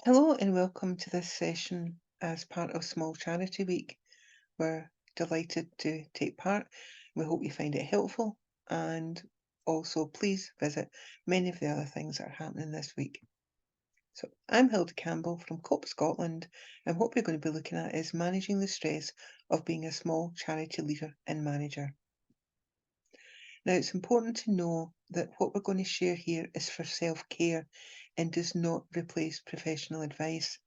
Hello and welcome to this session as part of Small Charity Week. We're delighted to take part. We hope you find it helpful and also please visit many of the other things that are happening this week. So I'm Hilda Campbell from COPE Scotland, and what we're going to be looking at is managing the stress of being a small charity leader and manager. Now, it's important to know that what we're going to share here is for self-care and does not replace professional advice.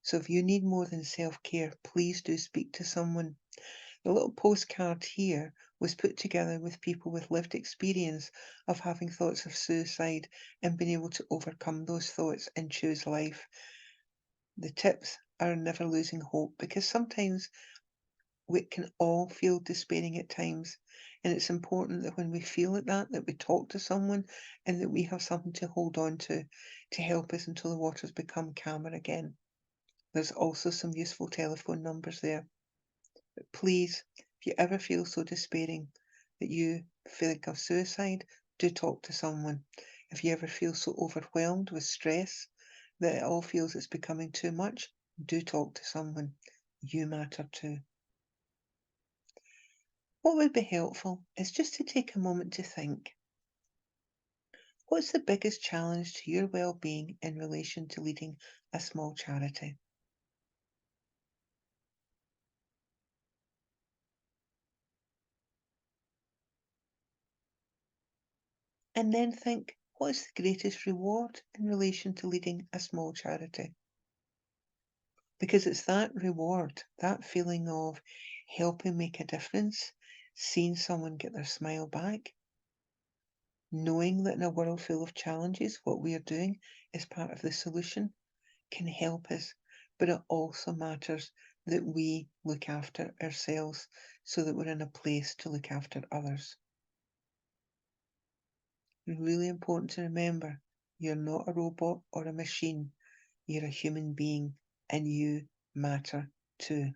So if you need more than self-care, please do speak to someone. The little postcard here was put together with people with lived experience of having thoughts of suicide and being able to overcome those thoughts and choose life. The tips are never losing hope, because sometimes we can all feel despairing at times, and it's important that when we feel like that we talk to someone and that we have something to hold on to help us until the waters become calmer again. There's also some useful telephone numbers there. But please, if you ever feel so despairing that you think of suicide, do talk to someone. If you ever feel so overwhelmed with stress that it all feels it's becoming too much, do talk to someone. You matter too. What would be helpful is just to take a moment to think. What's the biggest challenge to your well-being in relation to leading a small charity? And then think, what is the greatest reward in relation to leading a small charity? Because it's that reward, that feeling of helping make a difference, seeing someone get their smile back, knowing that in a world full of challenges, what we are doing is part of the solution, can help us. But it also matters that we look after ourselves so that we're in a place to look after others. Really important to remember, you're not a robot or a machine. You're a human being and you matter too.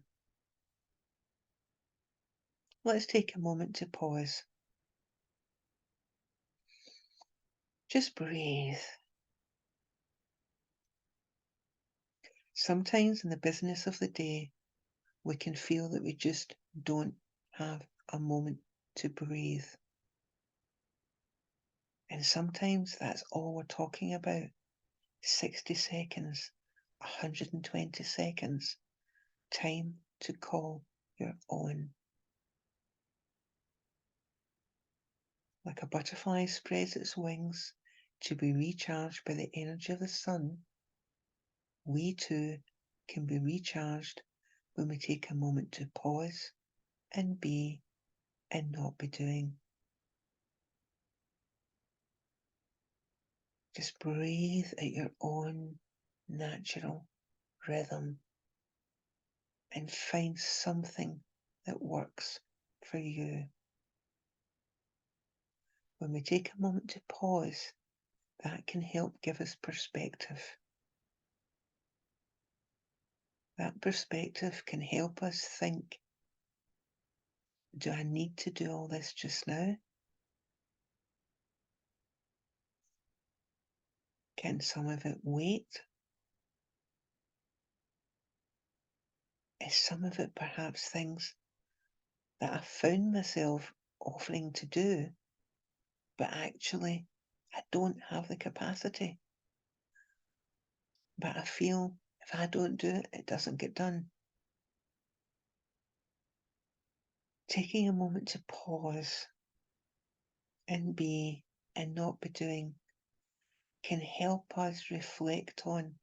Let's take a moment to pause. Just breathe. Sometimes in the business of the day, we can feel that we just don't have a moment to breathe. And sometimes that's all we're talking about. 60 seconds, 120 seconds. Time to call your own. Like a butterfly spreads its wings to be recharged by the energy of the sun, we too can be recharged when we take a moment to pause and be and not be doing. Just breathe at your own natural rhythm and find something that works for you. When we take a moment to pause, that can help give us perspective. That perspective can help us think, do I need to do all this just now? Can some of it wait? Is some of it perhaps things that I found myself offering to do, but actually I don't have the capacity? But I feel if I don't do it, it doesn't get done. Taking a moment to pause and be and not be doing can help us reflect on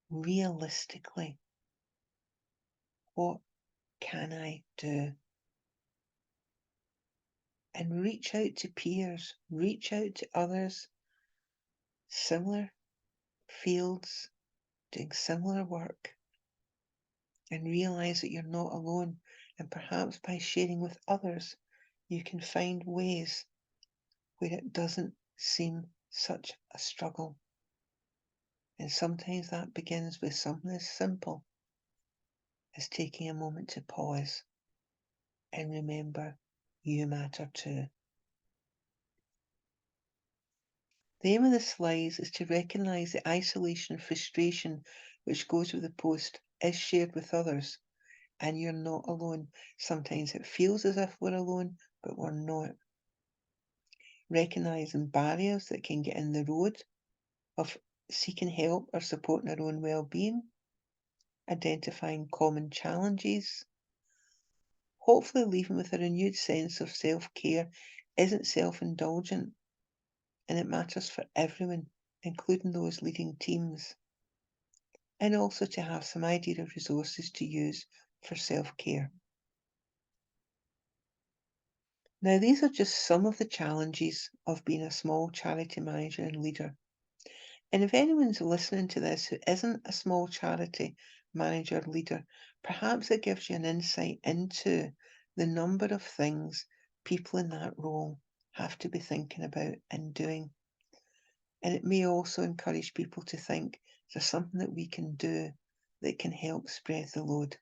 realistically, what can I do? And reach out to peers, reach out to others, similar fields, doing similar work, and realize that you're not alone. And perhaps by sharing with others, you can find ways where it doesn't seem such a struggle. And sometimes that begins with something as simple as taking a moment to pause and remember you matter too. The aim of the slides is to recognise the isolation and frustration which goes with the post is shared with others, and you're not alone. Sometimes it feels as if we're alone, but we're not. Recognising barriers that can get in the road of seeking help or supporting our own well-being, identifying common challenges, hopefully leaving with a renewed sense of self-care isn't self-indulgent, and it matters for everyone, including those leading teams, and also to have some idea of resources to use for self-care. Now, these are just some of the challenges of being a small charity manager and leader. And if anyone's listening to this who isn't a small charity manager or leader, perhaps it gives you an insight into the number of things people in that role have to be thinking about and doing. And it may also encourage people to think, there's something that we can do that can help spread the load.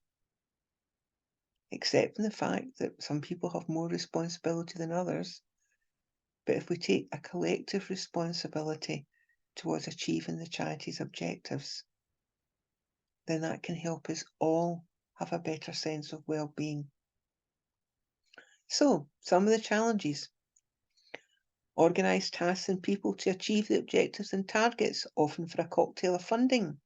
Accepting the fact that some people have more responsibility than others, but if we take a collective responsibility towards achieving the charity's objectives, then that can help us all have a better sense of well-being. So, some of the challenges. Organise tasks and people to achieve the objectives and targets, often for a cocktail of funding.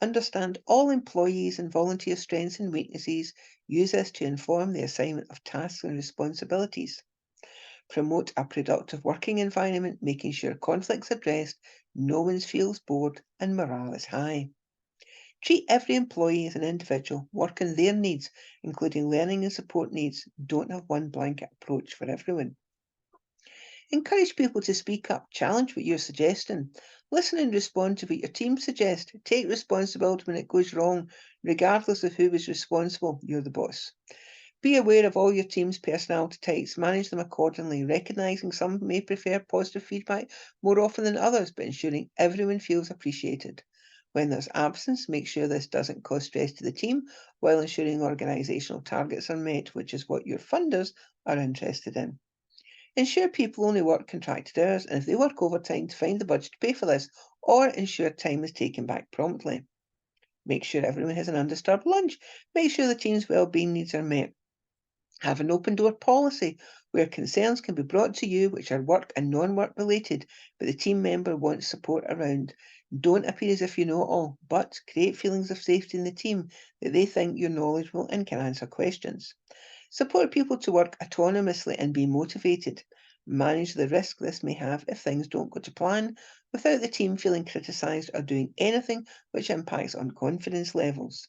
Understand all employees and volunteer strengths and weaknesses. Use this to inform the assignment of tasks and responsibilities. Promote a productive working environment, making sure conflicts are addressed, no one feels bored, and morale is high. Treat every employee as an individual, work on their needs, including learning and support needs. Don't have one blanket approach for everyone. Encourage people to speak up, challenge what you're suggesting. Listen and respond to what your team suggests. Take responsibility when it goes wrong, regardless of who was responsible. You're the boss. Be aware of all your team's personality types. Manage them accordingly, recognising some may prefer positive feedback more often than others, but ensuring everyone feels appreciated. When there's absence, make sure this doesn't cause stress to the team while ensuring organisational targets are met, which is what your funders are interested in. Ensure people only work contracted hours, and if they work overtime, to find the budget to pay for this, or ensure time is taken back promptly. Make sure everyone has an undisturbed lunch. Make sure the team's well-being needs are met. Have an open door policy where concerns can be brought to you which are work and non-work related, but the team member wants support around. Don't appear as if you know it all, but create feelings of safety in the team that they think you're knowledgeable and can answer questions. Support people to work autonomously and be motivated. Manage the risk this may have if things don't go to plan, without the team feeling criticised or doing anything which impacts on confidence levels.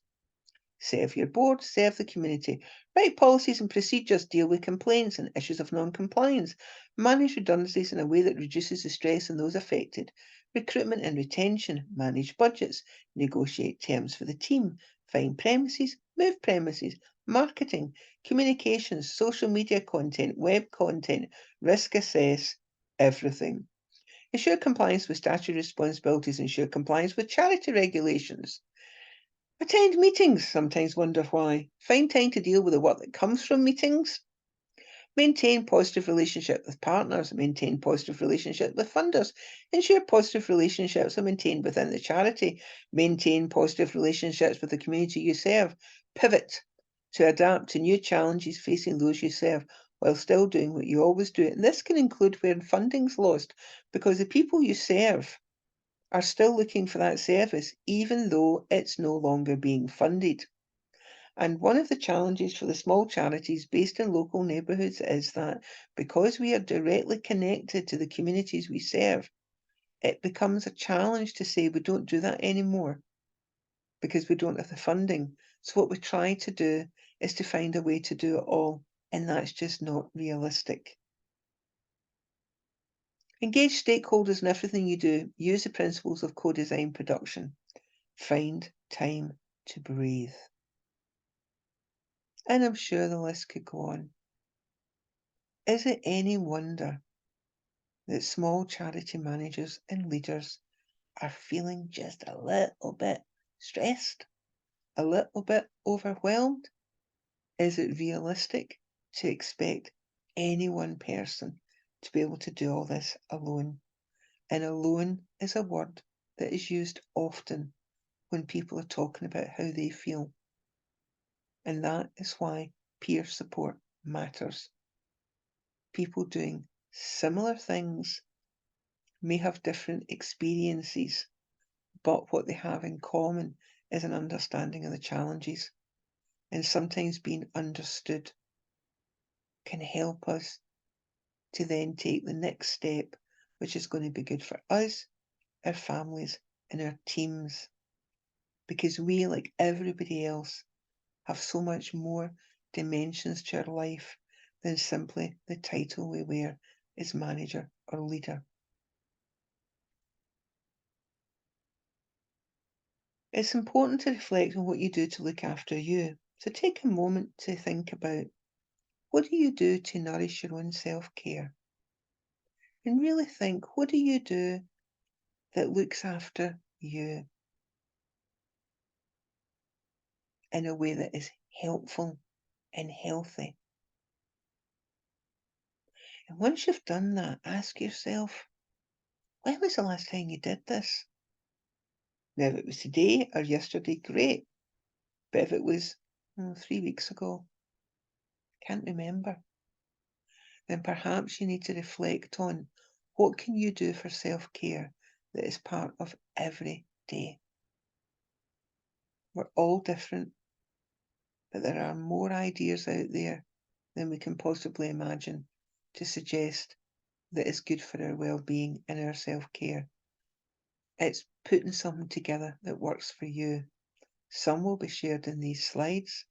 Serve your board, serve the community. Write policies and procedures, deal with complaints and issues of non-compliance. Manage redundancies in a way that reduces the stress on those affected. Recruitment and retention, manage budgets, negotiate terms for the team, find premises, move premises, marketing, communications, social media content, web content, risk assess, everything. Ensure compliance with statutory responsibilities, ensure compliance with charity regulations. Attend meetings, sometimes wonder why. Find time to deal with the work that comes from meetings. Maintain positive relationships with partners. Maintain positive relationships with funders. Ensure positive relationships are maintained within the charity. Maintain positive relationships with the community you serve. Pivot to adapt to new challenges facing those you serve while still doing what you always do. And this can include when funding's lost, because the people you serve are still looking for that service, even though it's no longer being funded. And one of the challenges for the small charities based in local neighbourhoods is that because we are directly connected to the communities we serve, it becomes a challenge to say we don't do that anymore because we don't have the funding. So what we try to do is to find a way to do it all, and that's just not realistic. Engage stakeholders in everything you do. Use the principles of co-design production. Find time to breathe. And I'm sure the list could go on. Is it any wonder that small charity managers and leaders are feeling just a little bit stressed, a little bit overwhelmed? Is it realistic to expect any one person to be able to do all this alone? And alone is a word that is used often when people are talking about how they feel. And that is why peer support matters. People doing similar things may have different experiences, but what they have in common is an understanding of the challenges. And sometimes being understood can help us to then take the next step, which is going to be good for us, our families, and our teams. Because we, like everybody else, have so much more dimensions to our life than simply the title we wear as manager or leader. It's important to reflect on what you do to look after you. So take a moment to think about, what do you do to nourish your own self-care? And really think, what do you do that looks after you in a way that is helpful and healthy? And once you've done that, ask yourself, when was the last time you did this? Now, if it was today or yesterday, great. But if it was 3 weeks ago, can't remember, then perhaps you need to reflect on, what can you do for self-care that is part of every day? We're all different, but there are more ideas out there than we can possibly imagine to suggest that is good for our well-being and our self-care. It's putting something together that works for you. Some will be shared in these slides.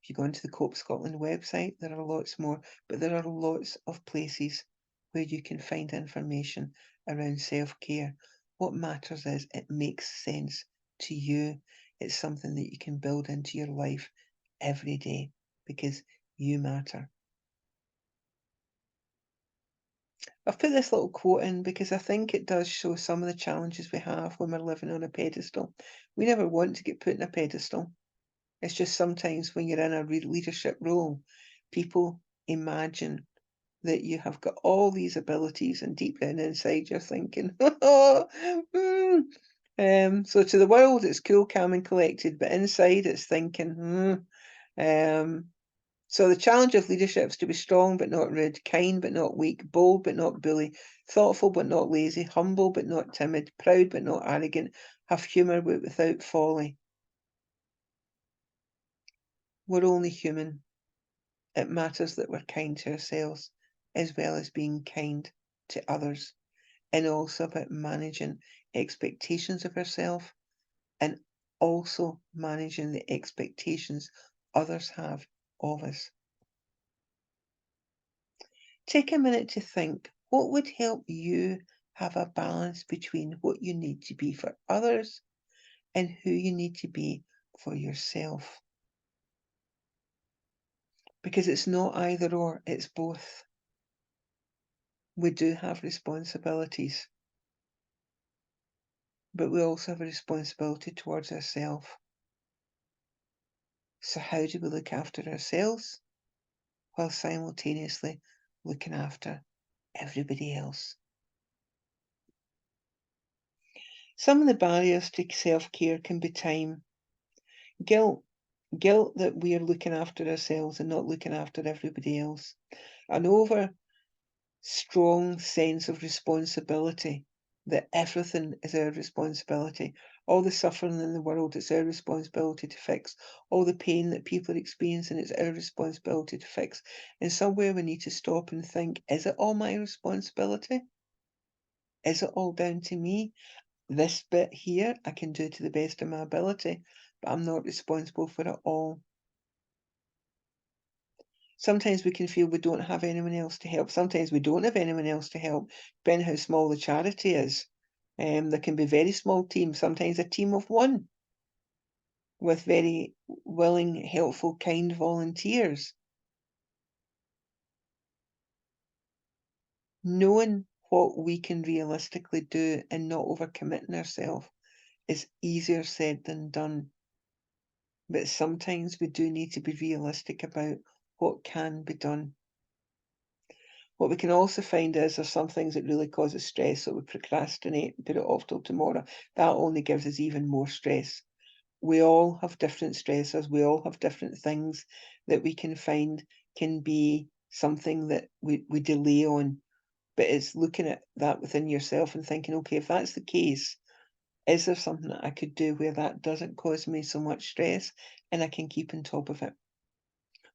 If you go onto the Cope Scotland website, there are lots more, but there are lots of places where you can find information around self-care. What matters is it makes sense to you. It's something that you can build into your life every day because you matter. I've put this little quote in because I think it does show some of the challenges we have when we're living on a pedestal. We never want to get put in a pedestal. It's just sometimes when you're in a leadership role, people imagine that you have got all these abilities, and deep down inside you're thinking, so to the world it's cool, calm and collected, but inside it's thinking, So the challenge of leadership is to be strong but not rude, kind but not weak, bold but not bully, thoughtful but not lazy, humble but not timid, proud but not arrogant, have humour but without folly. We're only human. It matters that we're kind to ourselves as well as being kind to others, and also about managing expectations of ourselves and also managing the expectations others have of us. Take a minute to think, what would help you have a balance between what you need to be for others and who you need to be for yourself? Because it's not either or, it's both. We do have responsibilities, but we also have a responsibility towards ourselves. So how do we look after ourselves while simultaneously looking after everybody else? Some of the barriers to self-care can be time, guilt that we are looking after ourselves and not looking after everybody else, an over strong sense of responsibility, that everything is our responsibility. All the suffering in the world, it's our responsibility to fix. All the pain that people are experiencing, it's our responsibility to fix. And somewhere we need to stop and think, is it all my responsibility? Is it all down to me? This bit here I can do to the best of my ability, but I'm not responsible for it all. Sometimes we can feel we don't have anyone else to help. Sometimes we don't have anyone else to help, depending how small the charity is. There can be very small teams, sometimes a team of one, with very willing, helpful, kind volunteers. Knowing what we can realistically do and not overcommitting ourselves is easier said than done. But sometimes we do need to be realistic about what can be done. What we can also find is there's some things that really cause us stress, so we procrastinate and put it off till tomorrow. That only gives us even more stress. We all have different stressors. We all have different things that we can find can be something that we delay on. But it's looking at that within yourself and thinking, okay, if that's the case, is there something that I could do where that doesn't cause me so much stress and I can keep on top of it?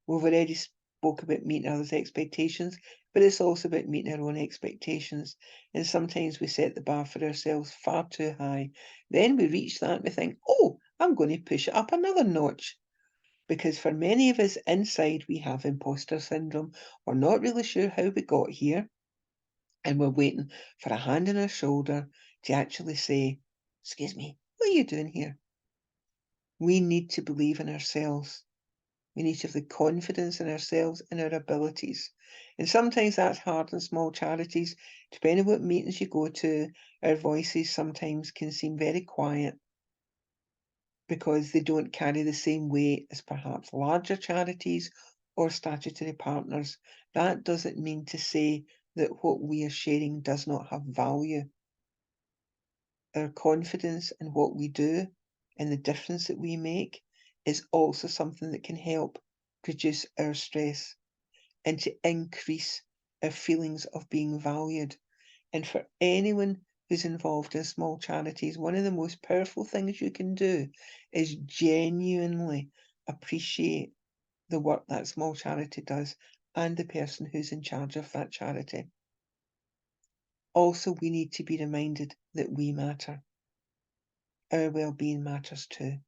We've already spoke about meeting others' expectations, but it's also about meeting our own expectations. And sometimes we set the bar for ourselves far too high. Then we reach that and we think, oh, I'm going to push it up another notch. Because for many of us inside, we have imposter syndrome. We're not really sure how we got here. And we're waiting for a hand on our shoulder to actually say, excuse me, what are you doing here? We need to believe in ourselves. We need to have the confidence in ourselves and our abilities. And sometimes that's hard in small charities. Depending on what meetings you go to, our voices sometimes can seem very quiet because they don't carry the same weight as perhaps larger charities or statutory partners. That doesn't mean to say that what we are sharing does not have value. Our confidence in what we do and the difference that we make is also something that can help reduce our stress and to increase our feelings of being valued. And for anyone who's involved in small charities, one of the most powerful things you can do is genuinely appreciate the work that small charity does and the person who's in charge of that charity. Also, we need to be reminded that we matter. Our well-being matters too.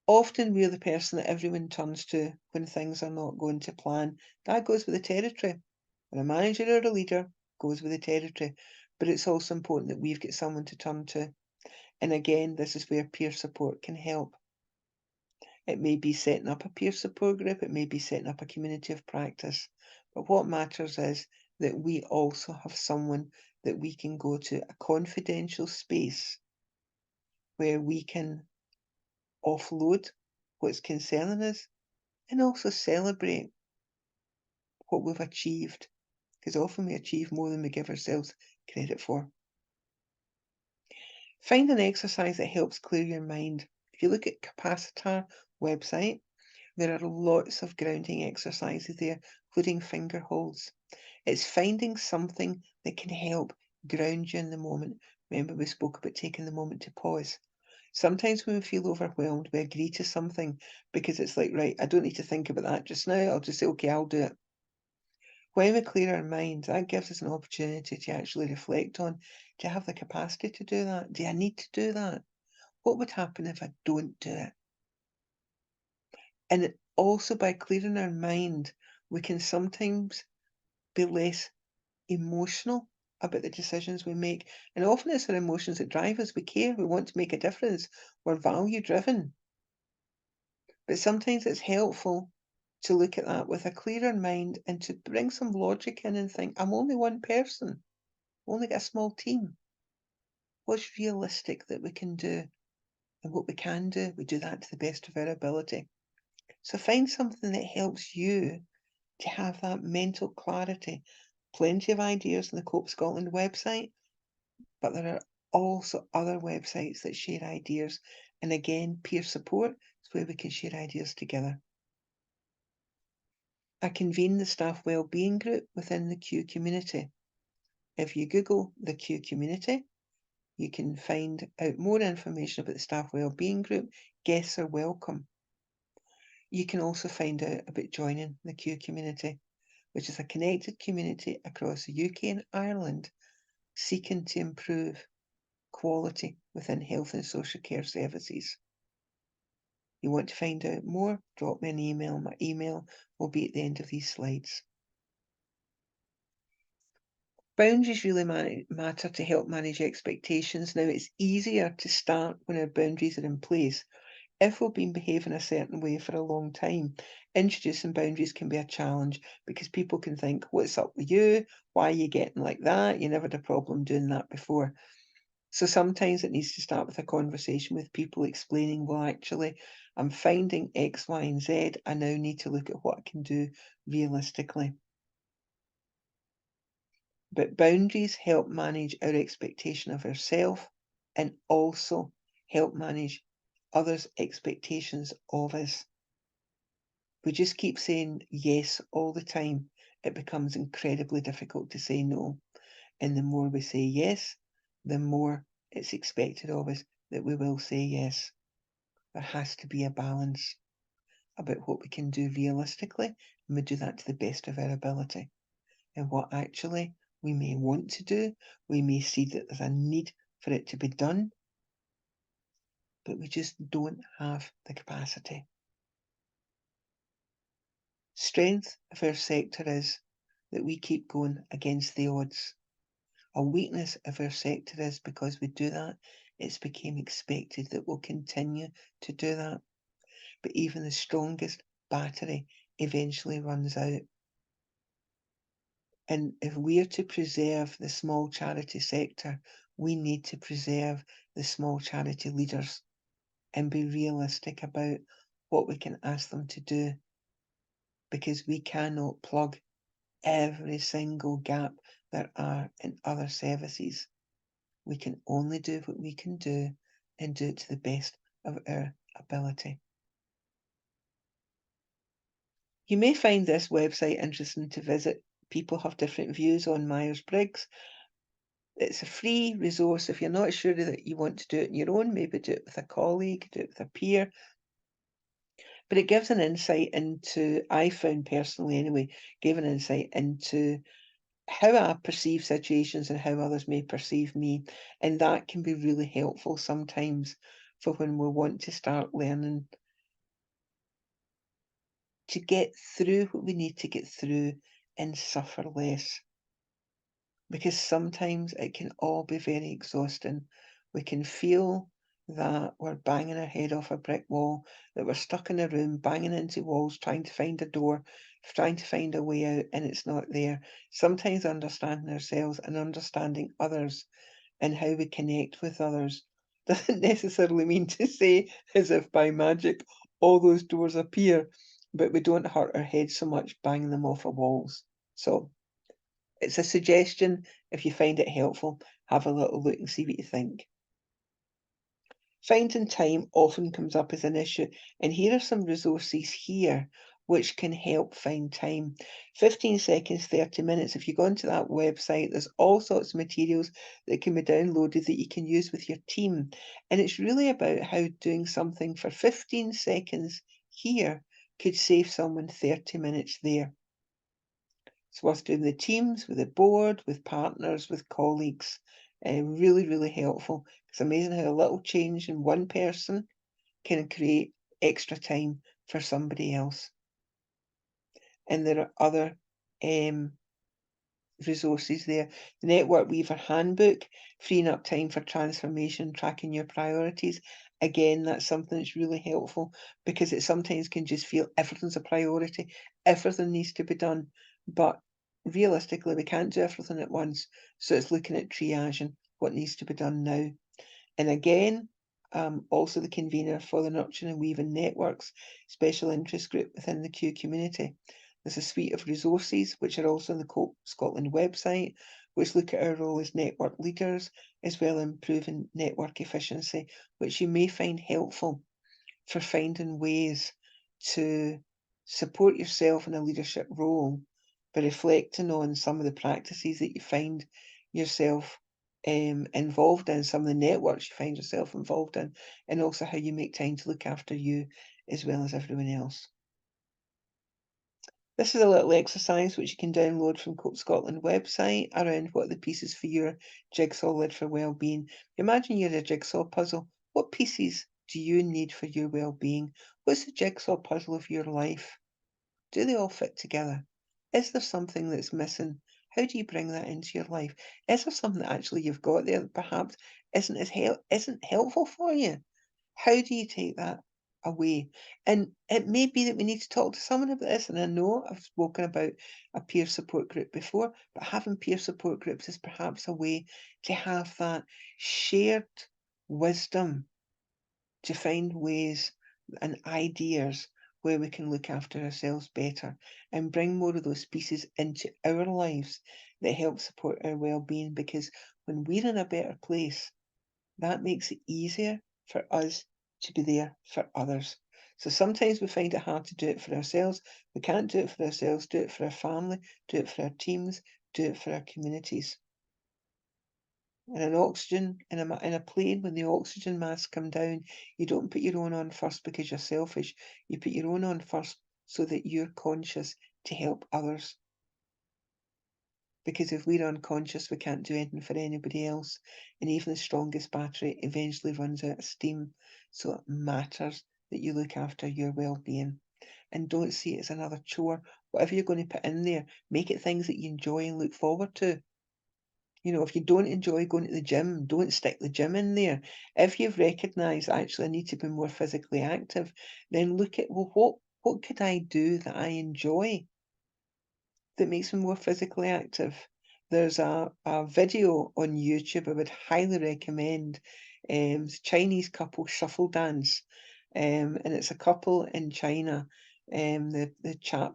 Often we're the person that everyone turns to when things are not going to plan. That goes with the territory. When a manager or a leader goes with the territory. But it's also important that we've got someone to turn to. And again, this is where peer support can help. It may be setting up a peer support group, it may be setting up a community of practice. But what matters is that we also have someone that we can go to, a confidential space where we can offload what's concerning us and also celebrate what we've achieved, because often we achieve more than we give ourselves credit for. Find an exercise that helps clear your mind. If you look at Capacitor website, there are lots of grounding exercises there, including finger holds. It's finding something that can help ground you in the moment. Remember, we spoke about taking the moment to pause. Sometimes when we feel overwhelmed, we agree to something because it's like, right, I don't need to think about that just now. I'll just say, okay, I'll do it. When we clear our mind, that gives us an opportunity to actually reflect on, do I have the capacity to do that? Do I need to do that? What would happen if I don't do it? And also by clearing our mind, we can sometimes be less emotional about the decisions we make. And often it's our emotions that drive us. We care, we want to make a difference, we're value driven. But sometimes it's helpful to look at that with a clearer mind and to bring some logic in and think, I'm only one person, only got a small team. What's realistic that we can do? And what we can do, we do that to the best of our ability. So find something that helps you to have that mental clarity. Plenty of ideas on the Cope Scotland website, but there are also other websites that share ideas. And again, peer support is where we can share ideas together. I convene the staff wellbeing group within the Q community. If you Google the Q community, you can find out more information about the staff wellbeing group. Guests are welcome. You can also find out about joining the Q community, which is a connected community across the UK and Ireland seeking to improve quality within health and social care services. You want to find out more? Drop me an email. My email will be at the end of these slides. Boundaries really matter to help manage expectations. Now, it's easier to start when our boundaries are in place. If we've been behaving a certain way for a long time, introducing boundaries can be a challenge because people can think, what's up with you? Why are you getting like that? You never had a problem doing that before. So sometimes it needs to start with a conversation with people explaining, well, actually, I'm finding X, Y, and Z. I now need to look at what I can do realistically. But boundaries help manage our expectation of ourselves and also help manage others' expectations of us. We just keep saying yes all the time. It becomes incredibly difficult to say no. And the more we say yes, the more it's expected of us that we will say yes. There has to be a balance about what we can do realistically, and we do that to the best of our ability. And what actually we may want to do, we may see that there's a need for it to be done, but we just don't have the capacity. Strength of our sector is that we keep going against the odds. A weakness of our sector is because we do that, it's become expected that we'll continue to do that. But even the strongest battery eventually runs out. And if we are to preserve the small charity sector, we need to preserve the small charity leaders and be realistic about what we can ask them to do, because we cannot plug every single gap there are in other services. We can only do what we can do and do it to the best of our ability. You may find this website interesting to visit. People have different views on Myers-Briggs. It's a free resource. If you're not sure that you want to do it on your own, maybe do it with a colleague, do it with a peer. But it gives an insight into, I found personally anyway, gave an insight into how I perceive situations and how others may perceive me. And that can be really helpful sometimes for when we want to start learning to get through what we need to get through and suffer less. Because sometimes it can all be very exhausting. We can feel that we're banging our head off a brick wall, that we're stuck in a room, banging into walls, trying to find a door, trying to find a way out, and it's not there. Sometimes understanding ourselves and understanding others and how we connect with others doesn't necessarily mean to say, as if by magic, all those doors appear, but we don't hurt our heads so much banging them off of walls. So it's a suggestion. If you find it helpful, have a little look and see what you think. Finding time often comes up as an issue, and here are some resources here which can help find time. 15 seconds, 30 minutes. If you go onto that website, there's all sorts of materials that can be downloaded that you can use with your team. And it's really about how doing something for 15 seconds here could save someone 30 minutes there. It's worth doing the teams, with the board, with partners, with colleagues. Really, really helpful. It's amazing how a little change in one person can create extra time for somebody else. And there are other resources there. The Network Weaver Handbook, freeing up time for transformation, tracking your priorities. Again, that's something that's really helpful because it sometimes can just feel everything's a priority, everything needs to be done. But realistically, we can't do everything at once. So it's looking at triaging what needs to be done now. And again, also the convener for the Nurturing and Weaving Networks special interest group within the Q community. There's a suite of resources which are also on the COPE Scotland website, which look at our role as network leaders, as well as improving network efficiency, which you may find helpful for finding ways to support yourself in a leadership role, by reflecting on some of the practices that you find yourself involved in, some of the networks you find yourself involved in, and also how you make time to look after you as well as everyone else. This is a little exercise which you can download from Cope Scotland website around what are the pieces for your jigsaw lid for well-being. Imagine you're a jigsaw puzzle. What pieces do you need for your well-being? What's the jigsaw puzzle of your life? Do they all fit together? Is there something that's missing? How do you bring that into your life? Is there something that actually you've got there that perhaps isn't helpful for you? How do you take that away? And it may be that we need to talk to someone about this. And I know I've spoken about a peer support group before, but having peer support groups is perhaps a way to have that shared wisdom to find ways and ideas where we can look after ourselves better and bring more of those pieces into our lives that help support our well-being, because when we're in a better place, that makes it easier for us to be there for others. So sometimes we find it hard to do it for ourselves. We can't do it for ourselves, do it for our family, do it for our teams, do it for our communities. In an oxygen in a plane, when the oxygen masks come down, you don't put your own on first because you're selfish. You put your own on first so that you're conscious to help others. Because if we're unconscious, we can't do anything for anybody else. And even the strongest battery eventually runs out of steam. So it matters that you look after your well-being. And don't see it as another chore. Whatever you're going to put in there, make it things that you enjoy and look forward to. You know, if you don't enjoy going to the gym, don't stick the gym in there. If you've recognised, actually, I need to be more physically active, then look at, well, what could I do that I enjoy that makes me more physically active? There's a video on YouTube I would highly recommend. It's a Chinese couple shuffle dance. And it's a couple in China. The chap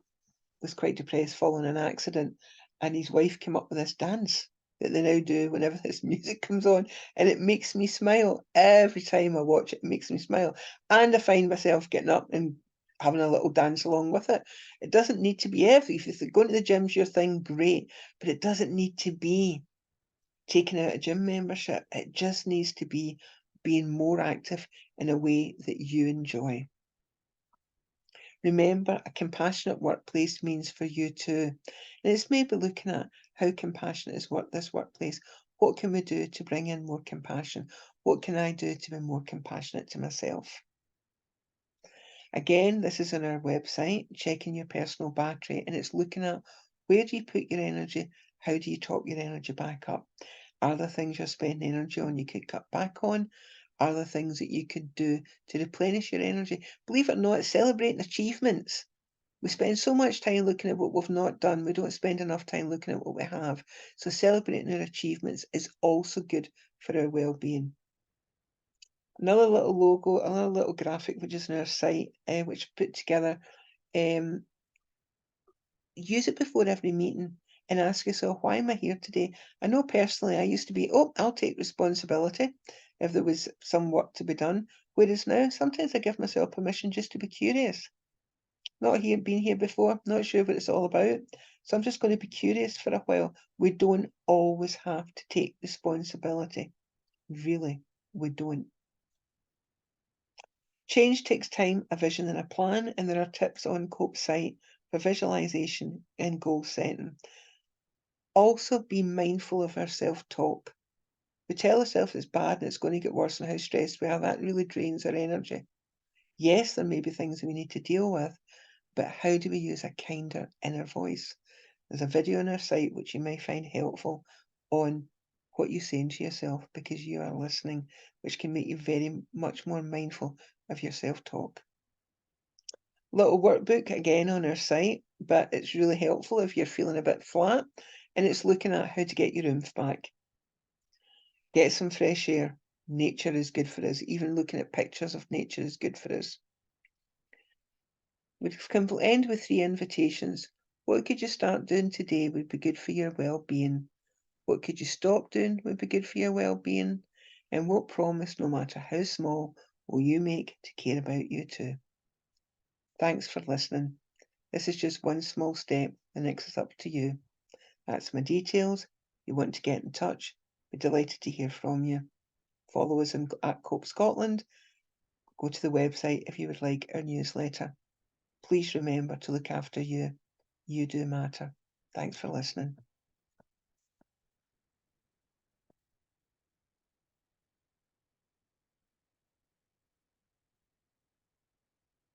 was quite depressed following an accident, and his wife came up with this dance that they now do whenever this music comes on, and it makes me smile. Every time I watch it, it makes me smile, and I find myself getting up and having a little dance along with it. It doesn't need to be every if you think going to the gym's your thing, great, but it doesn't need to be taking out a gym membership. It just needs to be being more active in a way that you enjoy. Remember, a compassionate workplace means for you too. And it's maybe looking at how compassionate is this workplace. What can we do to bring in more compassion? What can I do to be more compassionate to myself? Again, this is on our website, checking your personal battery, and it's looking at where do you put your energy? How do you top your energy back up? Are there things you're spending energy on you could cut back on? Are there things that you could do to replenish your energy? Believe it or not, celebrating achievements. We spend so much time looking at what we've not done. We don't spend enough time looking at what we have. So celebrating our achievements is also good for our well-being. Another little logo, another little graphic, which is on our site, which I put together. Use it before every meeting and ask yourself, why am I here today? I know personally I used to be, oh, I'll take responsibility if there was some work to be done. Whereas now, sometimes I give myself permission just to be curious. Not here, been here before, not sure what it's all about. So I'm just going to be curious for a while. We don't always have to take responsibility. Really, we don't. Change takes time, a vision and a plan, and there are tips on Cope's site for visualization and goal setting. Also be mindful of our self-talk. We tell ourselves it's bad and it's going to get worse and how stressed we are. That really drains our energy. Yes, there may be things we need to deal with, but how do we use a kinder inner voice? There's a video on our site which you may find helpful on what you're saying to yourself, because you are listening, which can make you very much more mindful of your self-talk. Little workbook again on our site, but it's really helpful if you're feeling a bit flat, and it's looking at how to get your oomph back. Get some fresh air. Nature is good for us. Even looking at pictures of nature is good for us. We can end with 3 invitations. What could you start doing today would be good for your well-being? What could you stop doing would be good for your well-being? And what promise, no matter how small, will you make to care about you too? Thanks for listening. This is just one small step. The next is up to you. That's my details. You want to get in touch? We're delighted to hear from you. Follow us at Cope Scotland. Go to the website if you would like our newsletter. Please remember to look after you. You do matter. Thanks for listening.